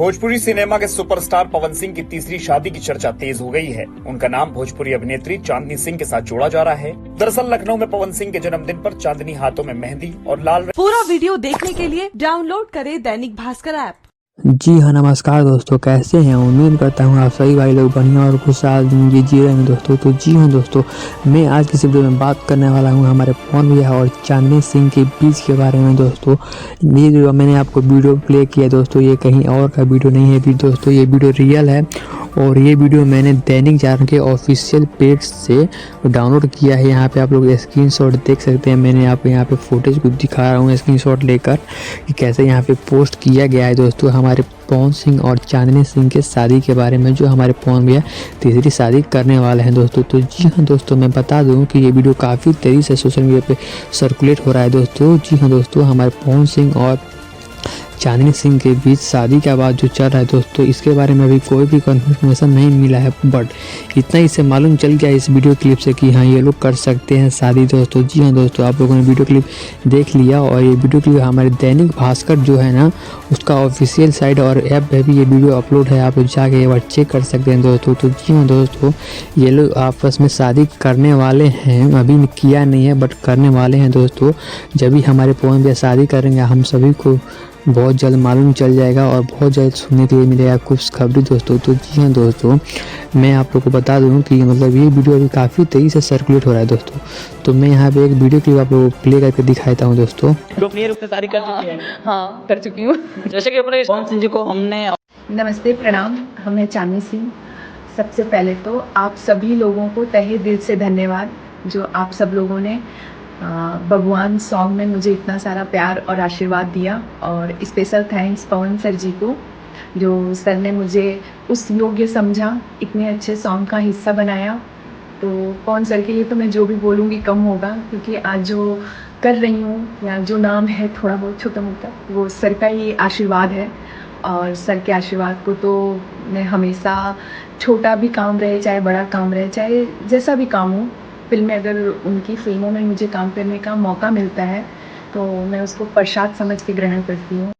Bhojpuri cinema के superstar Pawan Singh की तीसरी शादी की चर्चा तेज हो गई है। उनका नाम भोजपुरी अभिनेत्री चांदनी सिंह के साथ जोड़ा जा रहा है। दरअसल लखनऊ में पवन सिंह के जन्मदिन पर चांदनी हाथों में मेहंदी और लाल। पूरा वीडियो देखने के लिए डाउनलोड करें दैनिक भास्कर ऐप। जी हाँ, नमस्कार दोस्तों, कैसे हैं? उम्मीद करता हूँ आप सभी भाई लोग बढ़िया और खुशहाल जिंदगी जी रहे हैं दोस्तों। तो जी हाँ दोस्तों, मैं आज की वीडियो में बात करने वाला हूँ हमारे पवन भैया और चांदनी सिंह के बीच के बारे में दोस्तों। ये जो मैंने आपको वीडियो प्ले किया दोस्तों, ये कहीं और का वीडियो नहीं है दोस्तों, ये वीडियो रियल है और ये वीडियो मैंने दैनिक जागरण के ऑफिशियल पेज से डाउनलोड किया है। यहाँ पे आप लोग स्क्रीनशॉट देख सकते हैं। मैंने आपको यहाँ पे फुटेज को दिखा रहा हूँ स्क्रीनशॉट लेकर कि कैसे यहाँ पे पोस्ट किया गया है दोस्तों, हमारे पवन सिंह और चांदनी सिंह के शादी के बारे में, जो हमारे पवन भैया तीसरी शादी करने वाले हैं दोस्तों। तो जी हाँ दोस्तों, मैं बता दूँ कि ये वीडियो काफ़ी तेज़ी से सोशल मीडिया पे सर्कुलेट हो रहा है दोस्तों। जी हाँ दोस्तों, हमारे पवन सिंह और चांदनी सिंह के बीच शादी का बात जो चल रहा है दोस्तों, इसके बारे में अभी कोई भी कंफर्मेशन नहीं मिला है, बट इतना ही से मालूम चल गया इस वीडियो क्लिप से कि हाँ ये लोग कर सकते हैं शादी दोस्तों। जी हाँ दोस्तों, आप लोगों ने वीडियो क्लिप देख लिया और ये वीडियो क्लिप हमारे दैनिक भास्कर जो है ना, उसका ऑफिशियल साइट और ऐप पे भी ये वीडियो अपलोड है, आप लोग जाके एक बार चेक कर सकते हैं दोस्तों। तो जी हाँ दोस्तों, ये लोग आपस में शादी करने वाले हैं, अभी किया नहीं है बट करने वाले हैं दोस्तों। जब भी हमारे पवन भैया शादी करेंगे हम सभी को बहुत जल्द मालूम चल जाएगा और बहुत जल्द सुनने के लिए मिलेगा कुछ खबरें दोस्तों। तो जी हाँ दोस्तों, मैं आप लोग को बता दूं कि मतलब ये वीडियो अभी काफ़ी तेज़ी से सर्कुलेट हो रहा है दोस्तों। तो मैं यहाँ पे एक वीडियो क्लिप आप लोगों को प्ले करके दिखाता हूँ दोस्तों। गोपनीय रूप से शादी कर चुकी है? हाँ, कर चुकी हूँ। जैसे कि अपने पवन सिंह जी को हमने नमस्ते, प्रणाम। हमें चांदनी सिंह। सबसे पहले तो आप सभी लोगों को तहे दिल से धन्यवाद, जो आप सब लोगों ने भगवान सॉन्ग में मुझे इतना सारा प्यार और आशीर्वाद दिया। और स्पेशल थैंक्स पवन सर जी को, जो सर ने मुझे उस योग्य समझा, इतने अच्छे सॉन्ग का हिस्सा बनाया। तो पवन सर के लिए तो मैं जो भी बोलूँगी कम होगा, क्योंकि आज जो कर रही हूँ या जो नाम है थोड़ा बहुत छोटा मोटा, वो सर का ही आशीर्वाद है। और सर के आशीर्वाद को तो मैं हमेशा, छोटा भी काम रहे चाहे बड़ा काम रहे, चाहे जैसा भी काम हो, फिल्में अगर उनकी फिल्मों में मुझे काम करने का मौका मिलता है तो मैं उसको प्रसाद समझ के ग्रहण करती हूँ।